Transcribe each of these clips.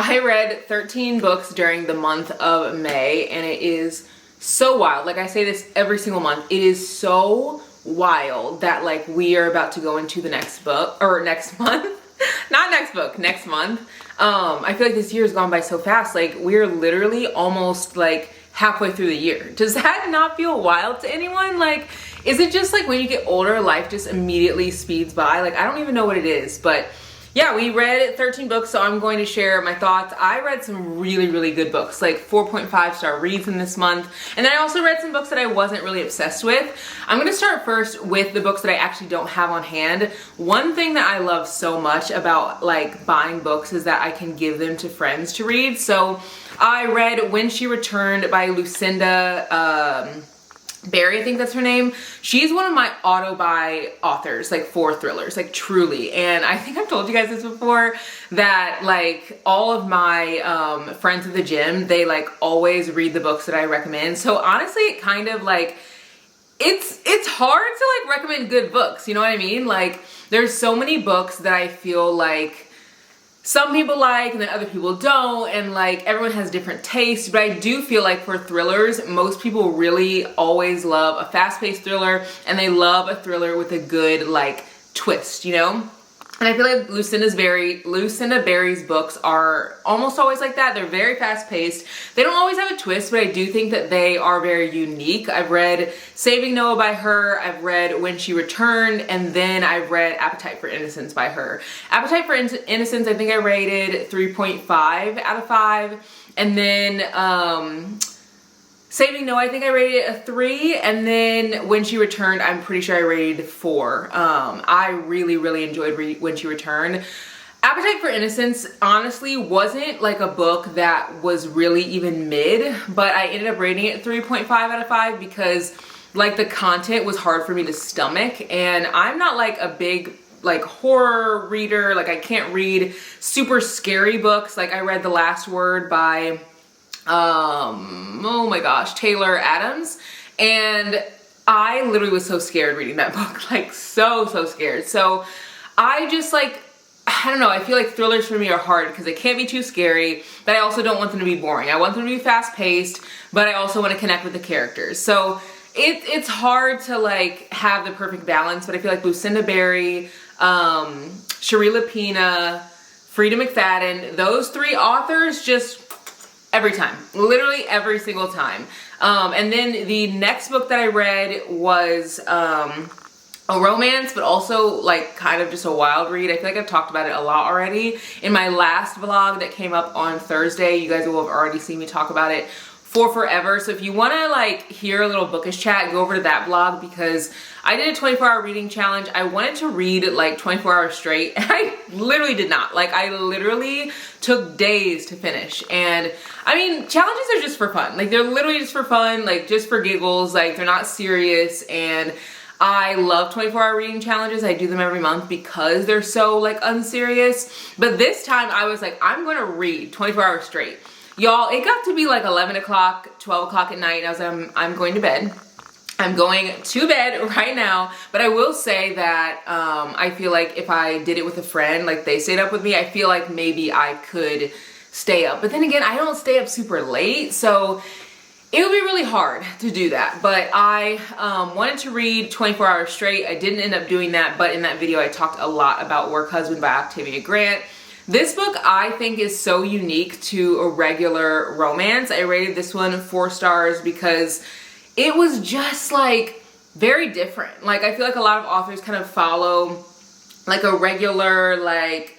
I read 13 books during the month of May, and it is so wild. Like I say this every single month. It is so wild that like we are about to go into the next book, or next month. Not next book, next month. I feel like this year has gone by so fast. Like we're literally almost like halfway through the year. Does that not feel wild to anyone? Like, is it just like when you get older, life just immediately speeds by? Like, I don't even know what it is, but yeah, we read 13 books, so I'm going to share my thoughts. I read some really, really good books, like 4.5 star reads in this month. And then I also read some books that I wasn't really obsessed with. I'm gonna start first with the books that I actually don't have on hand. One thing that I love so much about like buying books is that I can give them to friends to read. So I read When She Returned by Lucinda Barry, I think that's her name. She's one of my auto-buy authors, like for thrillers, like truly. And I think I've told you guys this before, that like all of my friends at the gym, they like always read the books that I recommend. So honestly, it kind of like, it's hard to like recommend good books, you know what I mean? Like there's so many books that I feel like some people like and then other people don't, and like everyone has different tastes, but I do feel like for thrillers, most people really always love a fast-paced thriller, and they love a thriller with a good like twist, you know? And I feel like Lucinda Barry's books are almost always like that. They're very fast-paced. They don't always have a twist, but I do think that they are very unique. I've read Saving Noah by her, I've read When She Returned, and then I've read Appetite for Innocence by her. Appetite for Innocence, I think I rated 3.5 out of 5. And then Saving Noah, I think I rated it a 3, and then When She Returned, I'm pretty sure I rated 4. I really, really enjoyed When She Returned. Appetite for Innocence honestly wasn't like a book that was really even mid, but I ended up rating it 3.5 out of 5 because like the content was hard for me to stomach, and I'm not like a big like horror reader. Like I can't read super scary books. Like I read The Last Word by oh my gosh, Taylor Adams, and I literally was so scared reading that book, like so scared. So I just like, I don't know, I feel like thrillers for me are hard because they can't be too scary, but I also don't want them to be boring. I want them to be fast paced, but I also want to connect with the characters. So it's hard to like have the perfect balance, but I feel like Lucinda Barry, Cherie Lapina, Frida McFadden, those 3 authors just every time, literally every single time. And then the next book that I read was a romance, but also like kind of just a wild read. I feel like I've talked about it a lot already. In my last vlog that came up on Thursday, you guys will have already seen me talk about it, For Forever. So if you want to like hear a little bookish chat, go over to that blog because I did a 24-hour reading challenge. I wanted to read like 24 hours straight, and I literally did not. Like I literally took days to finish. And I mean, challenges are just for fun. Like they're literally just for fun, like just for giggles. Like they're not serious. And I love 24-hour reading challenges. I do them every month because they're so like unserious. But this time I was like, I'm gonna read 24 hours straight. Y'all, it got to be like 11 o'clock, 12 o'clock at night, and I was like, I'm going to bed. I'm going to bed right now. But I will say that I feel like if I did it with a friend, like they stayed up with me, I feel like maybe I could stay up. But then again, I don't stay up super late, so it would be really hard to do that. But I wanted to read 24 hours straight. I didn't end up doing that, but in that video I talked a lot about Work Husband by Octavia Grant. This book I think is so unique to a regular romance. I rated this one 4 stars because it was just like very different. Like I feel like a lot of authors kind of follow like a regular like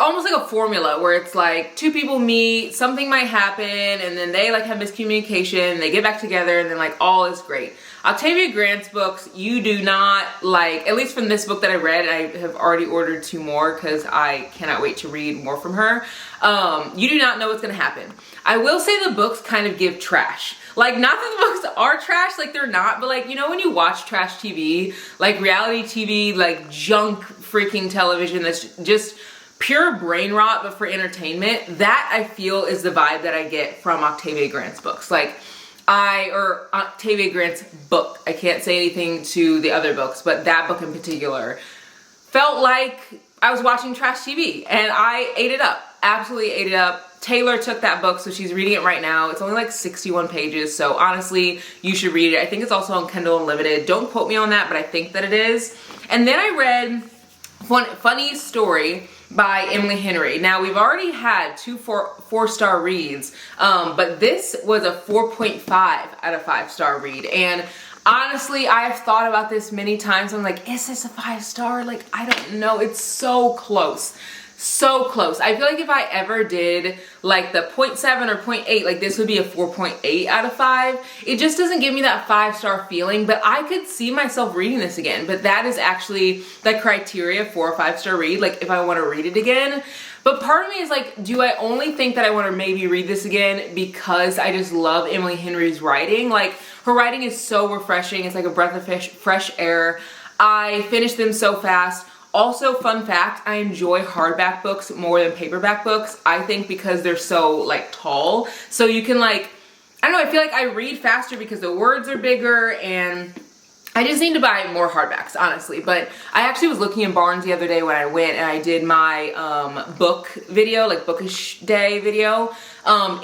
almost like a formula where it's like 2 people meet, something might happen, and then they like have miscommunication, they get back together, and then like all is great. Octavia Grant's books, you do not like, at least from this book that I read, I have already ordered 2 more because I cannot wait to read more from her. You do not know what's gonna happen. I will say the books kind of give trash. Like, not that the books are trash, like they're not, but like, you know when you watch trash TV, like reality TV, like junk freaking television that's just pure brain rot, but for entertainment, that I feel is the vibe that I get from Octavia Grant's books. Like, or Octavia Grant's book. I can't say anything to the other books, but that book in particular felt like I was watching trash TV and I ate it up. absolutely ate it up. Taylor took that book, so she's reading it right now. It's only like 61 pages, so honestly, you should read it. I think it's also on Kindle Unlimited. Don't quote me on that, but I think that it is. And then I read Funny Story by Emily Henry. Now, we've already had two four-star reads, but this was a 4.5 out of 5-star read. And honestly, I have thought about this many times. I'm like, is this a 5-star? Like, I don't know. It's so close. So close. I feel like if I ever did like the 0.7 or 0.8, like this would be a 4.8 out of 5. It just doesn't give me that 5-star feeling, but I could see myself reading this again. But that is actually the criteria for a 5-star read, like if I want to read it again. But part of me is like, do I only think that I want to maybe read this again because I just love Emily Henry's writing? Like, her writing is so refreshing. It's like a breath of fresh air. I finished them so fast. Also, fun fact, I enjoy hardback books more than paperback books. I think because they're so like tall. So you can like, I don't know, I feel like I read faster because the words are bigger, and I just need to buy more hardbacks, honestly. But I actually was looking in Barnes the other day when I went and I did my book video, like bookish day video.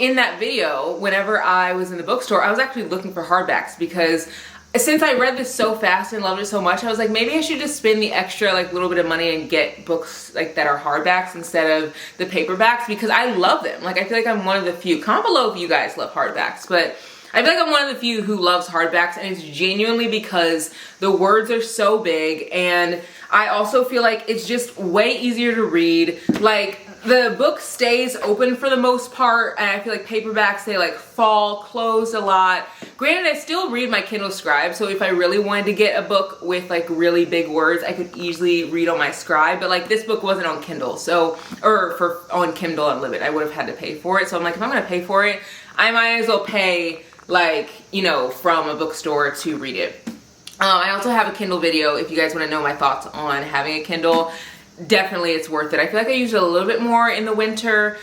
In that video, whenever I was in the bookstore, I was actually looking for hardbacks because since I read this so fast and loved it so much, I was like, maybe I should just spend the extra like little bit of money and get books like that are hardbacks instead of the paperbacks, because I love them. Like, I feel like I'm one of the few. Comment below if you guys love hardbacks, but I feel like I'm one of the few who loves hardbacks, and it's genuinely because the words are so big, and I also feel like it's just way easier to read. Like, the book stays open for the most part, and I feel like paperbacks, they like fall closed a lot. Granted, I still read my Kindle Scribe, so if I really wanted to get a book with like really big words, I could easily read on my Scribe, but like this book wasn't on Kindle, so, or on Kindle Unlimited, I would have had to pay for it. So I'm like, if I'm gonna pay for it, I might as well pay like, you know, from a bookstore to read it. I also have a Kindle video if you guys want to know my thoughts on having a Kindle. Definitely it's worth it. I feel like I use it a little bit more in the winter,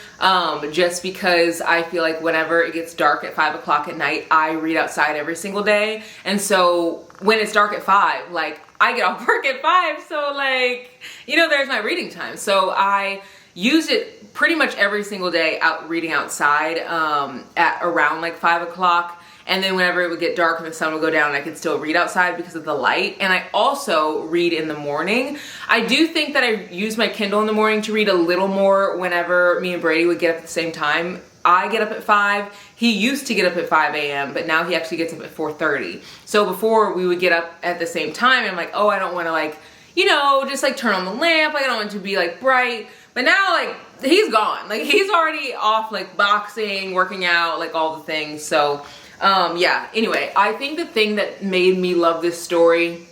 just because I feel like whenever it gets dark at 5 o'clock at night, I read outside every single day. And so when it's dark at 5, like I get off work at 5, so like, you know, there's my reading time. So I use it pretty much every single day out reading outside at around like 5 o'clock. And then whenever it would get dark and the sun would go down, I could still read outside because of the light. And I also read in the morning. I do think that I use my Kindle in the morning to read a little more whenever me and Brady would get up at the same time. I get up at 5. He used to get up at 5 a.m., but now he actually gets up at 4:30. So before we would get up at the same time, and I'm like, oh, I don't want to like, you know, just like turn on the lamp. Like, I don't want it to be like bright. But now like he's gone. Like, he's already off like boxing, working out, like all the things. So yeah, anyway, I think the thing that made me love this story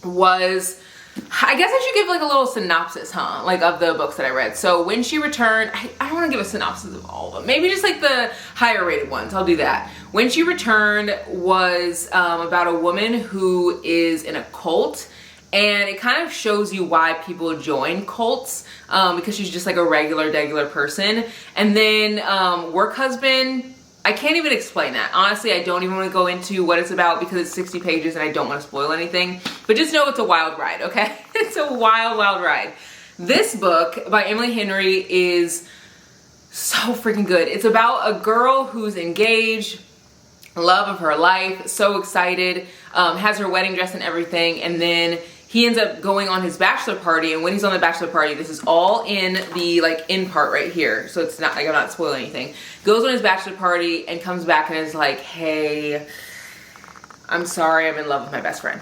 was, I guess I should give like a little synopsis, huh? Like of the books that I read. So when she returned, I don't want to give a synopsis of all of them. Maybe just like the higher rated ones. I'll do that. When She Returned was about a woman who is in a cult. And it kind of shows you why people join cults, because she's just like a regular person. And then work husband, I can't even explain that. Honestly, I don't even want to go into what it's about because it's 60 pages and I don't want to spoil anything. But just know it's a wild ride, okay? It's a wild ride. This book by Emily Henry is so freaking good. It's about a girl who's engaged, love of her life, so excited, has her wedding dress and everything, and then he ends up going on his bachelor party. And when he's on the bachelor party, this is all in the like in part right here, so it's not like I'm not spoiling anything. Goes on his bachelor party and comes back and is like, hey, I'm sorry, I'm in love with my best friend.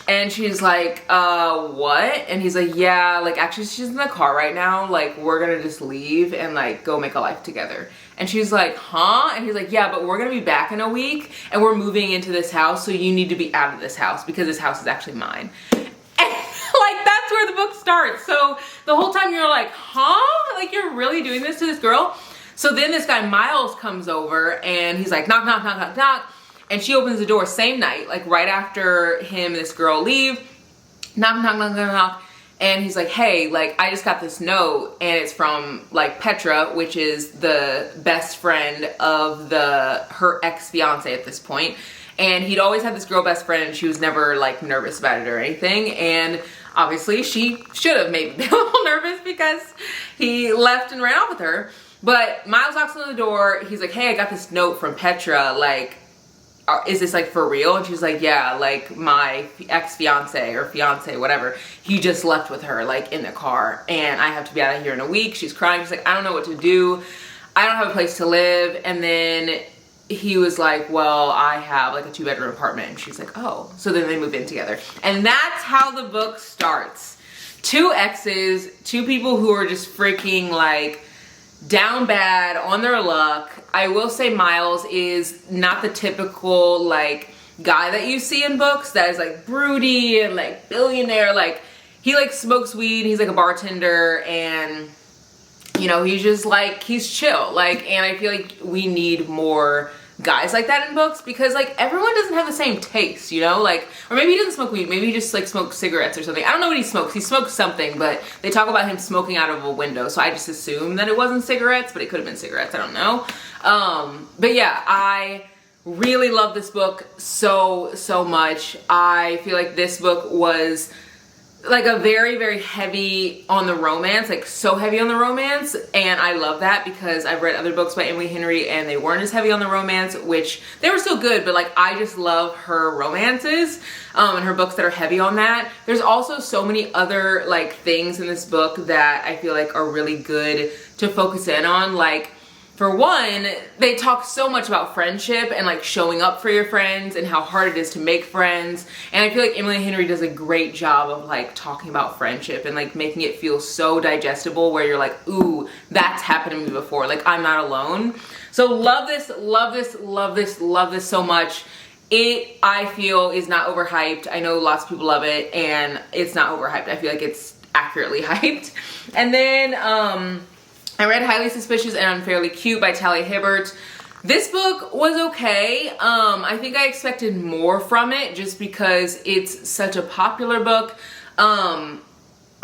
And she's like, what? And he's like, yeah, like actually she's in the car right now, like we're gonna just leave and like go make a life together. And she's like, huh? And he's like, yeah, but we're gonna be back in a week and we're moving into this house, so you need to be out of this house because this house is actually mine. And like that's where the book starts. So the whole time you're like, huh? Like you're really doing this to this girl? So then this guy Miles comes over and he's like, knock, knock, knock, knock, knock. And she opens the door same night, like right after him and this girl leave. Knock, knock, knock, knock, knock. And he's like, hey, like I just got this note and it's from like Petra, which is the best friend of her ex-fiance at this point. And he'd always had this girl best friend and she was never like nervous about it or anything. And obviously she should have maybe been a little nervous because he left and ran off with her. But Miles knocks on the door. He's like, hey, I got this note from Petra. Like, is this like for real? And she's like, yeah, like my ex-fiance or fiance, whatever, he just left with her like in the car and I have to be out of here in a week. She's crying. She's like, I don't know what to do. I don't have a place to live. And then he was like, well, I have like a 2-bedroom apartment. And she's like, oh. So then they move in together. And that's how the book starts. 2 exes, 2 people who are just freaking like down bad, on their luck. I will say Miles is not the typical like guy that you see in books that is like broody and like billionaire. Like he like smokes weed, he's like a bartender, and you know, he's just like, he's chill. Like, and I feel like we need more guys like that in books because like everyone doesn't have the same taste, you know, like, or maybe he doesn't smoke weed, maybe he just like smokes cigarettes or something. I don't know what he smokes something, but they talk about him smoking out of a window, so I just assumed that it wasn't cigarettes, but it could have been cigarettes, I don't know. But yeah, I really love this book so much. I feel like this book was like a very heavy on the romance, like so heavy on the romance, and I love that because I've read other books by Emily Henry and they weren't as heavy on the romance, which they were still good, but like I just love her romances and her books that are heavy on that. There's also so many other like things in this book that I feel like are really good to focus in on. Like, for one, they talk so much about friendship and like showing up for your friends and how hard it is to make friends. And I feel like Emily Henry does a great job of like talking about friendship and like making it feel so digestible where you're like, ooh, that's happened to me before. Like, I'm not alone. So love this so much. It, I feel, is not overhyped. I know lots of people love it and it's not overhyped. I feel like it's accurately hyped. And then, I read Highly Suspicious and Unfairly Cute by Talia Hibbert. This book was okay. I think I expected more from it just because it's such a popular book.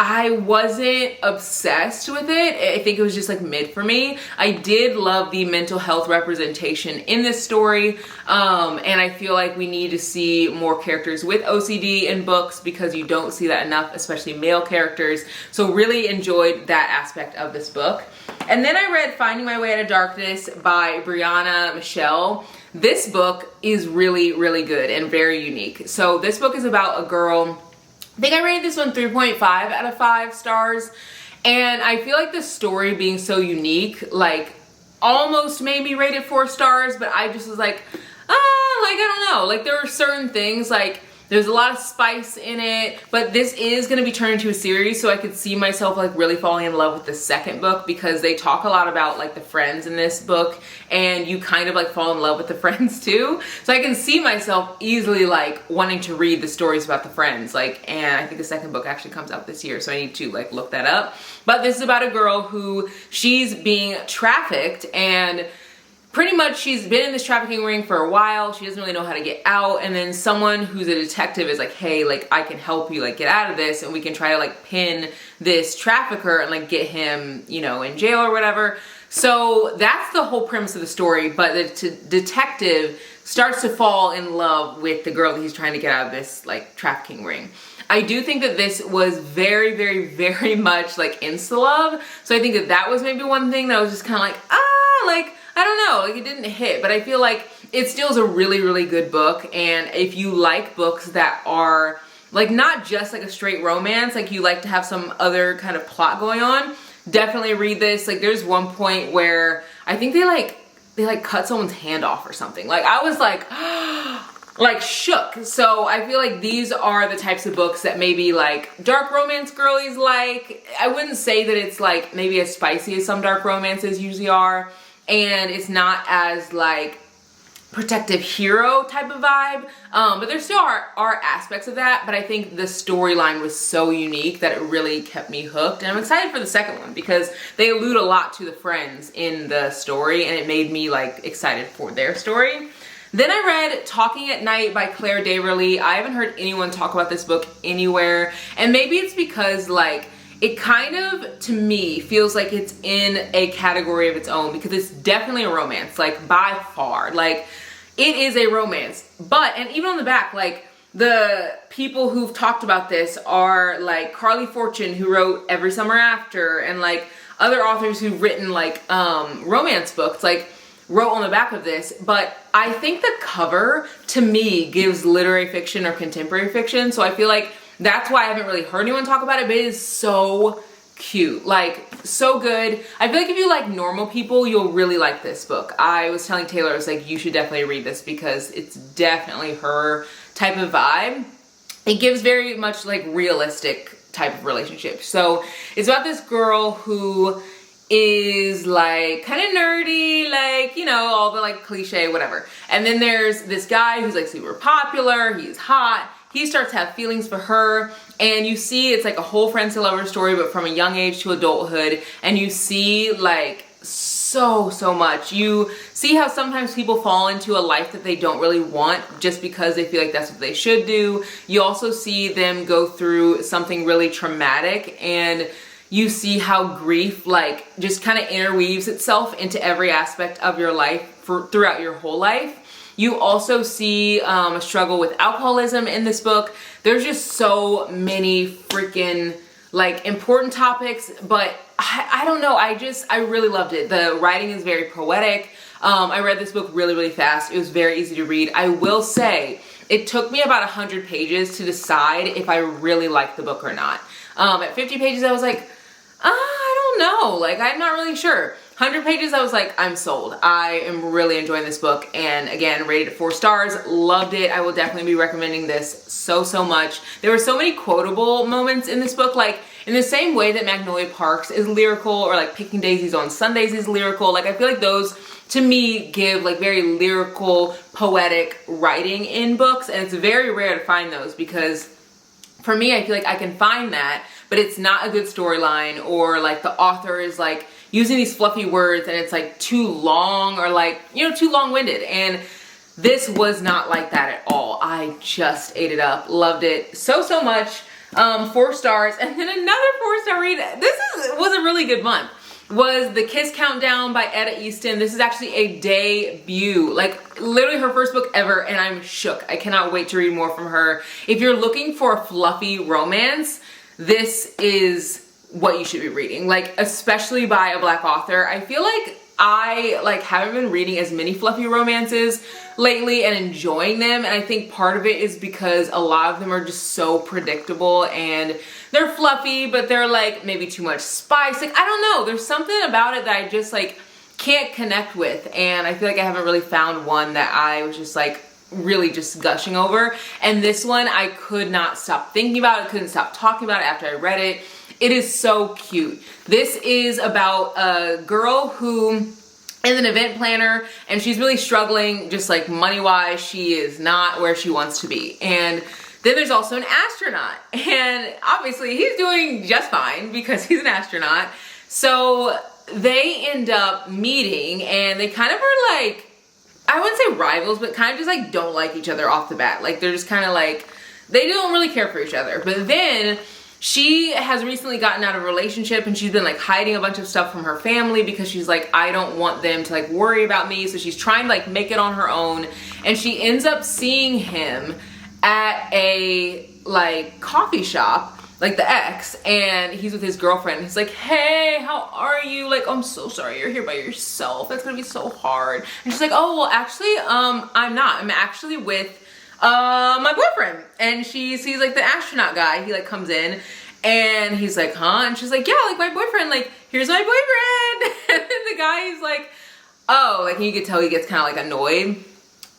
I wasn't obsessed with it. I think it was just like mid for me. I did love the mental health representation in this story. And I feel like we need to see more characters with OCD in books because you don't see that enough, especially male characters. So really enjoyed that aspect of this book. And then I read Finding My Way Out of Darkness by Brianna Michelle. This book is really good and very unique. So this book is about a girl. I think I rated this one 3.5 out of 5 stars. And I feel like the story being so unique, like almost made me rate it 4 stars, but I just was like, I don't know. Like there were certain things, like there's a lot of spice in it, but this is going to be turned into a series, so I could see myself like really falling in love with the second book because they talk a lot about like the friends in this book and you kind of like fall in love with the friends too. So I can see myself easily like wanting to read the stories about the friends, like, and I think the second book actually comes out this year, so I need to like look that up. But this is about a girl who she's being trafficked and pretty much she's been in this trafficking ring for a while. She doesn't really know how to get out. And then someone who's a detective is like, hey, like I can help you like get out of this and we can try to like pin this trafficker and like get him, you know, in jail or whatever. So that's the whole premise of the story. But the detective starts to fall in love with the girl that he's trying to get out of this like trafficking ring. I do think that this was very much like insta love. So I think that was maybe one thing that I was just kind of like, like, I don't know, like it didn't hit, but I feel like it still is a really good book. And if you like books that are like not just like a straight romance, like you like to have some other kind of plot going on, definitely read this. Like there's one point where I think they cut someone's hand off or something. Like I was like, like shook. So I feel like these are the types of books that maybe like dark romance girlies like. I wouldn't say that it's like maybe as spicy as some dark romances usually are. And it's not as like protective hero type of vibe, but there still are aspects of that. But I think the storyline was so unique that it really kept me hooked. And I'm excited for the second one because they allude a lot to the friends in the story and it made me like excited for their story. Then I read Talking at Night by Claire Daverly. I haven't heard anyone talk about this book anywhere. And maybe it's because like it kind of, to me, feels like it's in a category of its own because it's definitely a romance, like by far. Like it is a romance, but, and even on the back, like the people who've talked about this are like Carly Fortune, who wrote Every Summer After, and like other authors who've written like romance books, like wrote on the back of this. But I think the cover to me gives literary fiction or contemporary fiction, so I feel like that's why I haven't really heard anyone talk about it, but it is so cute, like so good. I feel like if you like normal people, you'll really like this book. I was telling Taylor, I was like, you should definitely read this because it's definitely her type of vibe. It gives very much like realistic type of relationship. So it's about this girl who is like kind of nerdy, like, you know, all the like cliche, whatever. And then there's this guy who's like super popular, he's hot, he starts to have feelings for her, and you see it's like a whole friends to lovers story, but from a young age to adulthood, and you see like so much. You see how sometimes people fall into a life that they don't really want just because they feel like that's what they should do. You also see them go through something really traumatic, and you see how grief like just kind of interweaves itself into every aspect of your life throughout your whole life. You also see a struggle with alcoholism in this book. There's just so many freaking like important topics, but I don't know, I really loved it. The writing is very poetic. I read this book really fast. It was very easy to read. I will say it took me about 100 pages to decide if I really liked the book or not. At 50 pages I was like, I don't know, like I'm not really sure. 100 pages I was like, I'm sold. I am really enjoying this book, and again, rated at 4 stars, loved it. I will definitely be recommending this so much. There were so many quotable moments in this book, like in the same way that Magnolia Parks is lyrical, or like Picking Daisies on Sundays is lyrical. Like I feel like those to me give like very lyrical, poetic writing in books, and it's very rare to find those because for me, I feel like I can find that, but it's not a good storyline, or like the author is like using these fluffy words and it's like too long, or like, you know, too long-winded. And this was not like that at all. I just ate it up, loved it so much. 4 stars. And then another 4-star read. Was a really good month. Was The Kiss Countdown by Etta Easton. This is actually a debut, like literally her first book ever, and I'm shook. I cannot wait to read more from her. If you're looking for a fluffy romance, this is what you should be reading, like especially by a Black author. I feel like I like haven't been reading as many fluffy romances lately and enjoying them, and I think part of it is because a lot of them are just so predictable, and they're fluffy, but they're like maybe too much spice. Like I don't know, there's something about it that I just like can't connect with, and I feel like I haven't really found one that I was just like really just gushing over. And this one I could not stop thinking about it, couldn't stop talking about it after I read it. It is so cute. This is about a girl who is an event planner, and she's really struggling just like money-wise. She is not where she wants to be. And then there's also an astronaut, and obviously he's doing just fine because he's an astronaut. So they end up meeting, and they kind of are like, I wouldn't say rivals, but kind of just like don't like each other off the bat. Like they're just kind of like, they don't really care for each other. But then she has recently gotten out of a relationship, and she's been like hiding a bunch of stuff from her family because she's like, I don't want them to like worry about me. So she's trying to like make it on her own, and she ends up seeing him at a like coffee shop, like the ex, and he's with his girlfriend. He's like, hey, how are you? Like, I'm so sorry you're here by yourself. That's gonna be so hard. And she's like, oh, well, actually, I'm not. I'm actually with my boyfriend. And she sees like the astronaut guy. He like comes in, and he's like, huh? And she's like, yeah, like my boyfriend, like here's my boyfriend. And then the guy is like, oh, like, and you could tell he gets kind of like annoyed.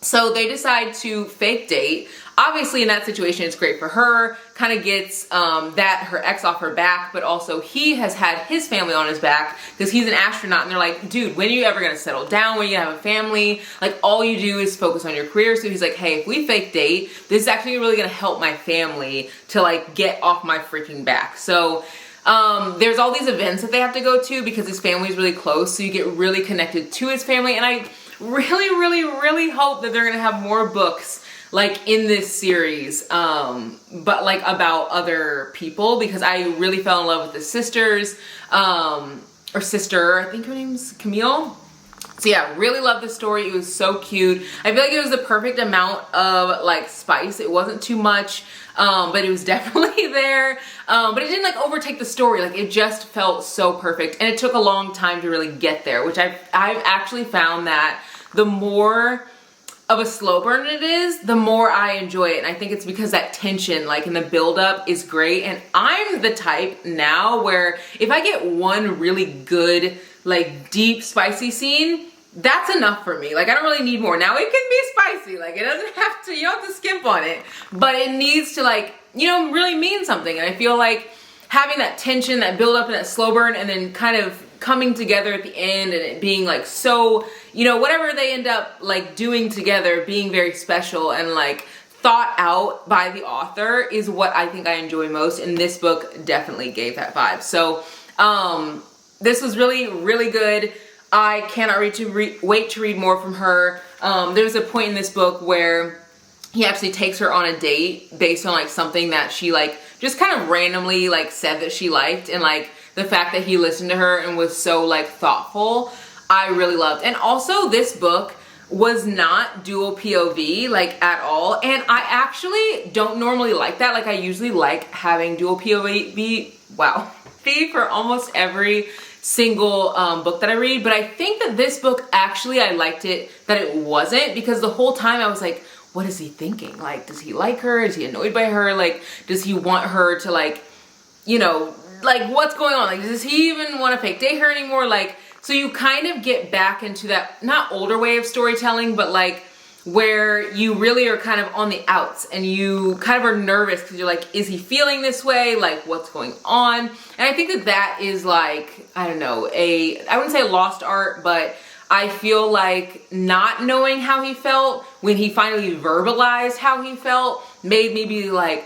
So they decide to fake date. Obviously in that situation it's great for her, kind of gets that her ex off her back, but also he has had his family on his back because he's an astronaut, and they're like, dude, when are you ever gonna settle down? When are you gonna have a family? Like all you do is focus on your career. So he's like, hey, if we fake date, this is actually really gonna help my family to like get off my freaking back. So there's all these events that they have to go to because his family is really close, so you get really connected to his family. And I really hope that they're gonna have more books like in this series, but like about other people, because I really fell in love with the sisters, or sister, I think her name's Camille. So yeah, really love this story. It was so cute. I feel like it was the perfect amount of like spice. It wasn't too much, but it was definitely there. But it didn't like overtake the story. Like it just felt so perfect, and it took a long time to really get there, which I've actually found that the more of a slow burn it is, the more I enjoy it. And I think it's because that tension, like in the buildup, is great. And I'm the type now where if I get one really good, like deep, spicy scene, that's enough for me. Like I don't really need more. Now it can be spicy. Like it doesn't have to, you don't have to skimp on it, but it needs to like, you know, really mean something. And I feel like having that tension, that buildup and that slow burn, and then kind of coming together at the end and it being like so, you know, whatever they end up like doing together being very special and like thought out by the author is what I think I enjoy most, and this book definitely gave that vibe. So this was really, really good. I cannot wait to read more from her. There's a point in this book where he actually takes her on a date based on like something that she like just kind of randomly like said that she liked, and like the fact that he listened to her and was so like thoughtful, I really loved. And also this book was not dual POV like at all, and I actually don't normally like that. Like I usually like having dual POV for almost every single book that I read, but I think that this book actually I liked it that it wasn't, because the whole time I was like, what is he thinking? Like, does he like her? Is he annoyed by her? Like, does he want her to like, you know, like what's going on? Like, does he even want to fake date her anymore? Like, so you kind of get back into that, not older way of storytelling, but like where you really are kind of on the outs and you kind of are nervous because you're like, is he feeling this way? Like, what's going on? And I think that that is like, I don't know, I wouldn't say a lost art, but I feel like not knowing how he felt when he finally verbalized how he felt made me be like,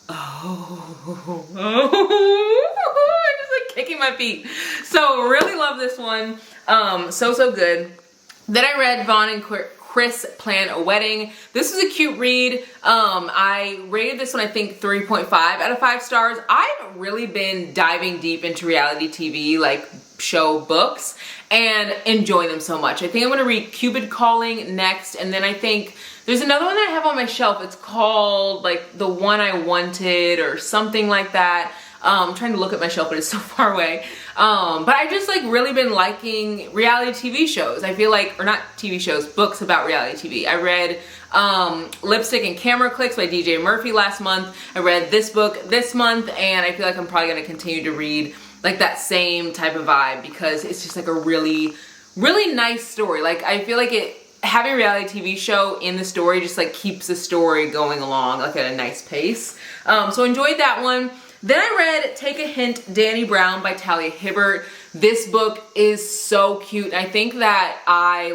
oh, I'm just like kicking my feet. So really love this one. So good. Then I read Vaughn and Chris Plan a Wedding. This was a cute read. I rated this one, I think 3.5 out of 5 stars. I've really been diving deep into reality TV, like show books, and enjoying them so much. I think I'm gonna read Cupid Calling next, and then I think there's another one that I have on my shelf. It's called like The One I Wanted or something like that. I'm trying to look at my shelf, but it's so far away. But I just like really been liking reality TV shows. I feel like, or not TV shows, books about reality TV. I read Lipstick and Camera Clicks by DJ Murphy last month. I read this book this month, and I feel like I'm probably gonna continue to read like that same type of vibe because it's just like a really, really nice story. Like I feel like having a reality TV show in the story just like keeps the story going along like at a nice pace. So enjoyed that one. Then I read Take a Hint, Danny Brown by Talia Hibbert. This book is so cute. I think that I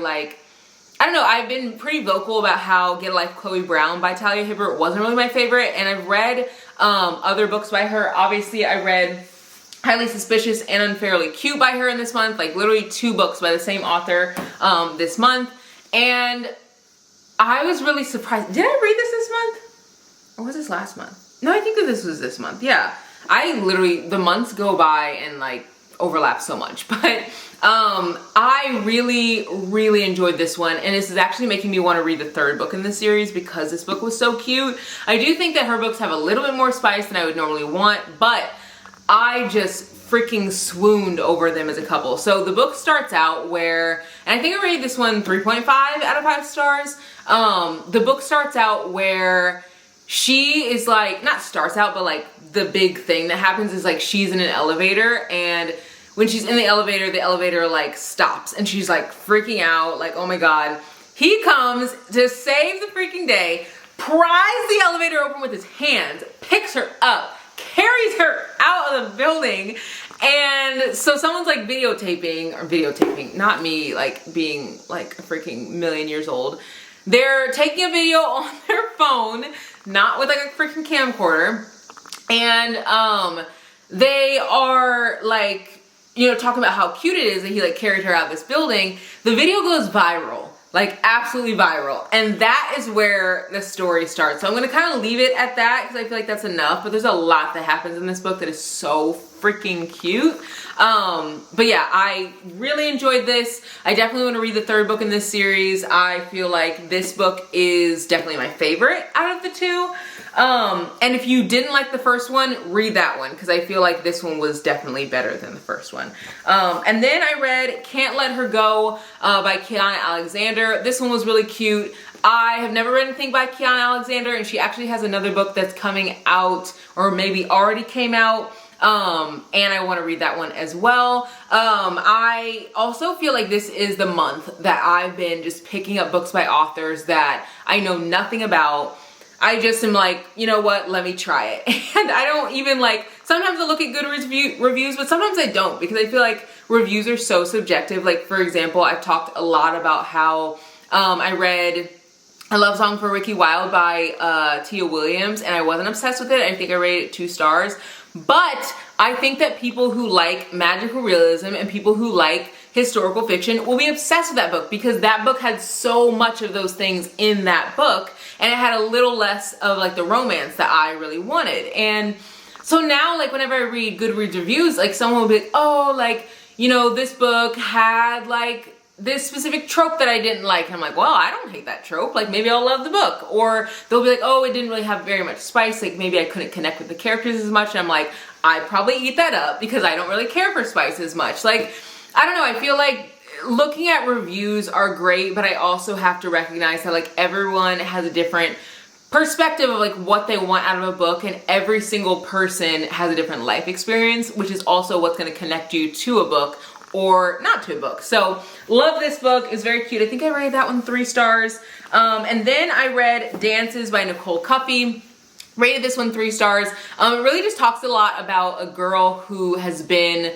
don't know, I've been pretty vocal about how Get a Life Chloe Brown by Talia Hibbert wasn't really my favorite, and I've read other books by her. Obviously I read Highly Suspicious and Unfairly Cute by her in this month, like literally 2 books by the same author this month, and I was really surprised. Did I read this month? Or was this last month? No, I think that this was this month. Yeah. I literally, the months go by and like overlap so much, but I really, really enjoyed this one, and this is actually making me want to read the 3rd book in the series because this book was so cute. I do think that her books have a little bit more spice than I would normally want, but I just freaking swooned over them as a couple. So the book starts out where, and I think I rated this one 3.5 out of 5 stars. The book starts out where she is like, not starts out, but like the big thing that happens is like she's in an elevator, and when she's in the elevator like stops, and she's like freaking out, like, oh my God. He comes to save the freaking day, pries the elevator open with his hands, picks her up, carries her out of the building, and so someone's like videotaping, not me like being like a freaking million years old. They're taking a video on their phone, not with like a freaking camcorder, and they are like, you know, talking about how cute it is that he like carried her out of this building. The video goes viral. like absolutely viral. And that is where the story starts. So I'm gonna kind of leave it at that because I feel like that's enough, but there's a lot that happens in this book that is so freaking cute. But yeah, I really enjoyed this. I definitely want to read the third book in this series. I feel like this book is definitely my favorite out of the two. And if you didn't like the first one, read that one because I feel like this one was definitely better than the first one. And then I read Can't Let Her Go by Kiana Alexander. This one was really cute. I have never read anything by Kiana Alexander, and she actually has another book that's coming out, or maybe already came out. And I want to read that one as well. I also feel like this is the month that I've been just picking up books by authors that I know nothing about. I just am like, you know what, let me try it. And I don't even like, sometimes I look at good reviews, but sometimes I don't because I feel like reviews are so subjective. Like, for example, I've talked a lot about how I read A Love Song for Ricky Wilde by Tia Williams, and I wasn't obsessed with it. I think I rated it 2 stars. But I think that people who like magical realism and people who like historical fiction will be obsessed with that book because that book had so much of those things in that book, and it had a little less of like the romance that I really wanted. And so now, like, whenever I read Goodreads reviews, like, someone will be like, oh, like, you know, this book had like this specific trope that I didn't like. And I'm like, well, I don't hate that trope. Like, maybe I'll love the book. Or they'll be like, oh, it didn't really have very much spice. Like, maybe I couldn't connect with the characters as much. And I'm like, I'd probably eat that up because I don't really care for spice as much. Like, I don't know. I feel like looking at reviews are great, but I also have to recognize that like everyone has a different perspective of like what they want out of a book, and every single person has a different life experience, which is also what's going to connect you to a book or not to a book. So love this book. It's very cute. I think I rated that one 3 stars. And then I read Dances by Nicole Cuffey. Rated this one 3 stars. It really just talks a lot about a girl who has been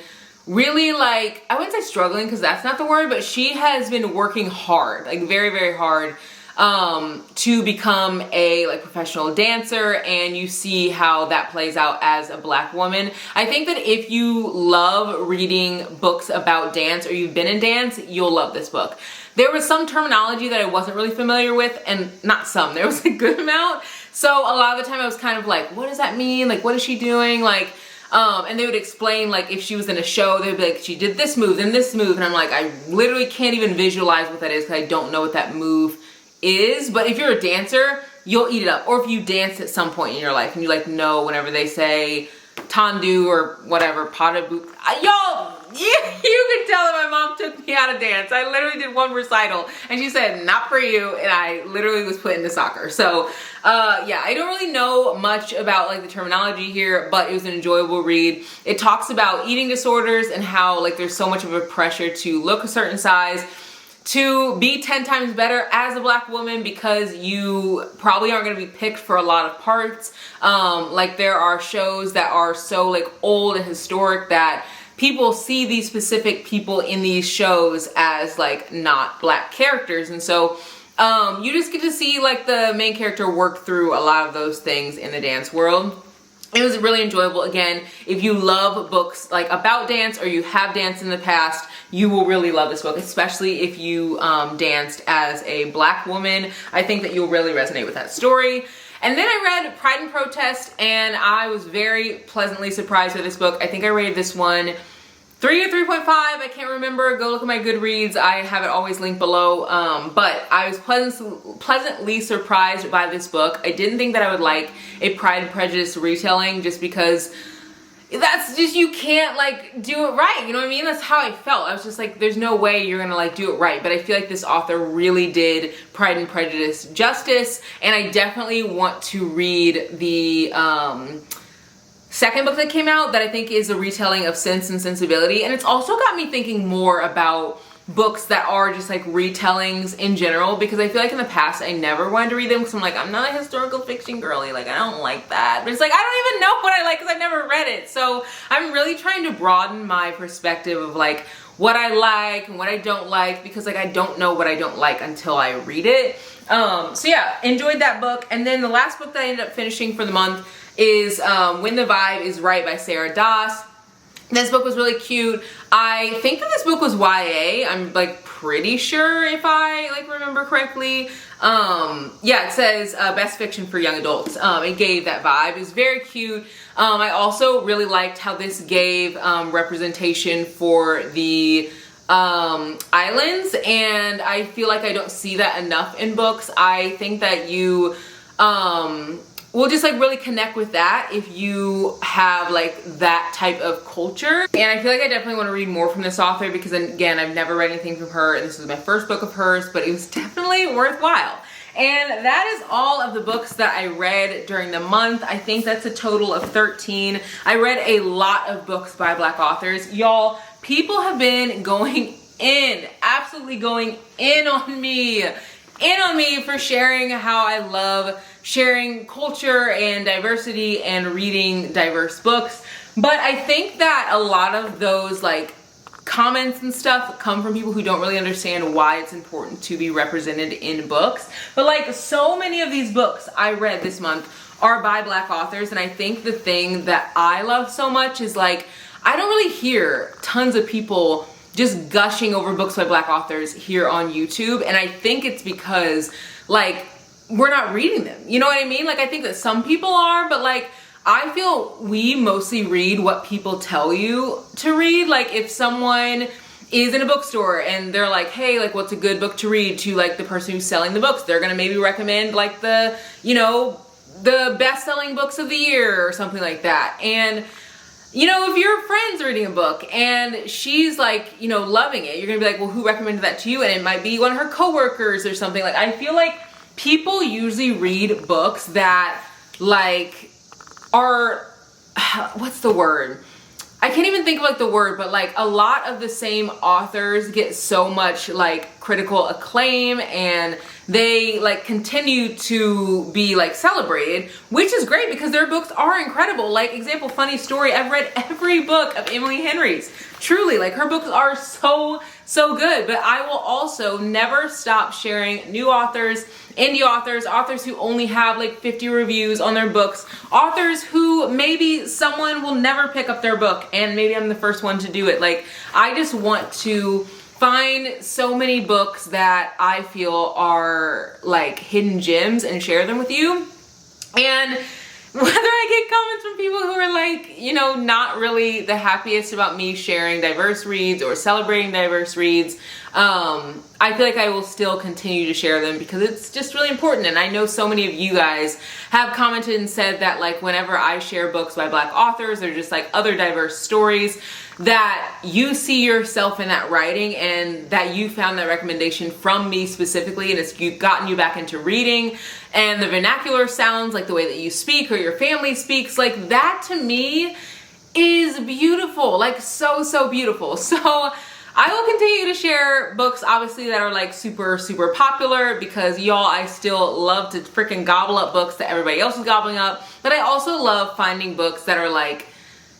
really, like, I wouldn't say struggling because that's not the word, but she has been working hard, like very, very hard, to become a like professional dancer, and you see how that plays out as a Black woman. I think that if you love reading books about dance or you've been in dance, you'll love this book. There was some terminology that I wasn't really familiar with, and not some, there was a good amount. So a lot of the time I was kind of like, what does that mean? Like, what is she doing? Like, and they would explain, like, if she was in a show, they'd be like, she did this move and this move, and I'm like, I literally can't even visualize what that is because I don't know what that move is. But if you're a dancer, you'll eat it up. Or if you dance at some point in your life and you like know whenever they say tendu or whatever, pas de bout, y'all, you can tell that my mom took me out of dance. I literally did one recital and she said, not for you, and I literally was put into soccer. So yeah, I don't really know much about like the terminology here, but it was an enjoyable read. It talks about eating disorders and how like there's so much of a pressure to look a certain size, to be 10 times better as a Black woman because you probably aren't going to be picked for a lot of parts. Like, there are shows that are so like old and historic that people see these specific people in these shows as like not Black characters, and so you just get to see like the main character work through a lot of those things in the dance world. It was really enjoyable. Again, if you love books like about dance or you have danced in the past, you will really love this book, especially if you danced as a Black woman. I think that you'll really resonate with that story. And then I read Pride and Protest, and I was very pleasantly surprised by this book. I think I rated this one 3 or 3.5, I can't remember. Go look at my Goodreads. I have it always linked below. But I was pleasantly surprised by this book. I didn't think that I would like a Pride and Prejudice retelling just because that's just, you can't like do it right. You know what I mean? That's how I felt. I was just like, there's no way you're gonna like do it right. But I feel like this author really did Pride and Prejudice justice. And I definitely want to read the second book that came out that I think is a retelling of Sense and Sensibility. And it's also got me thinking more about books that are just like retellings in general, because I feel like in the past I never wanted to read them because I'm like, I'm not a historical fiction girly, like I don't like that. But it's like, I don't even know what I like because I've never read it. So I'm really trying to broaden my perspective of like what I like and what I don't like, because like I don't know what I don't like until I read it. So yeah, enjoyed that book. And then the last book that I ended up finishing for the month is When the Vibe is Right by Sarah Doss. This book was really cute. I think that this book was YA. I'm like pretty sure, if I like remember correctly. Yeah, it says best fiction for young adults. It gave that vibe. It was very cute. I also really liked how this gave representation for the islands, and I feel like I don't see that enough in books. I think that you will just like really connect with that if you have like that type of culture. And I feel like I definitely want to read more from this author, because again, I've never read anything from her, and this was my first book of hers, but it was definitely worthwhile. And that is all of the books that I read during the month. I think that's a total of 13. I read a lot of books by Black authors. Y'all, people have been going in, absolutely going in on me for sharing how I love sharing culture and diversity and reading diverse books. But I think that a lot of those like comments and stuff come from people who don't really understand why it's important to be represented in books. But like, so many of these books I read this month are by Black authors, and I think the thing that I love so much is like, I don't really hear tons of people just gushing over books by Black authors here on YouTube, and I think it's because like we're not reading them, you know what I mean? Like, I think that some people are, but like I feel we mostly read what people tell you to read. Like, if someone is in a bookstore and they're like, hey, like, what's a good book to read, to like the person who's selling the books, they're gonna maybe recommend like the, you know, the best-selling books of the year or something like that. And you know, if your friend's reading a book and she's like, you know, loving it, you're gonna be like, well, who recommended that to you? And it might be one of her coworkers or something. Like, I feel like people usually read books that like are, what's the word? I can't even think of like the word, but like a lot of the same authors get so much like critical acclaim, and they like continue to be like celebrated, which is great because their books are incredible. Like, example, funny story, I've read every book of Emily Henry's. Truly, like, her books are so good. But I will also never stop sharing new authors, indie authors, authors who only have like 50 reviews on their books, authors who maybe someone will never pick up their book and maybe I'm the first one to do it. Like, I just want to find so many books that I feel are like hidden gems and share them with you. And whether I get comments from people who are like, you know, not really the happiest about me sharing diverse reads or celebrating diverse reads, I feel like I will still continue to share them because it's just really important. And I know so many of you guys have commented and said that like whenever I share books by Black authors or just like other diverse stories, that you see yourself in that writing and that you found that recommendation from me specifically, and it's gotten you back into reading, and the vernacular sounds, like the way that you speak or your family speaks, like that to me is beautiful, like so beautiful. So I will continue to share books obviously that are like super popular, because y'all, I still love to freaking gobble up books that everybody else is gobbling up, but I also love finding books that are like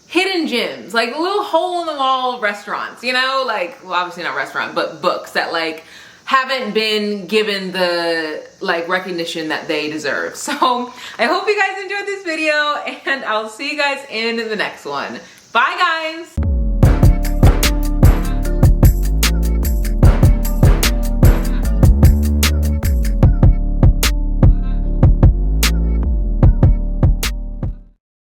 hidden gems, like little hole in the wall restaurants, you know, like, well, obviously not restaurant, but books that like haven't been given the like recognition that they deserve. So I hope you guys enjoyed this video, and I'll see you guys in the next one. Bye guys.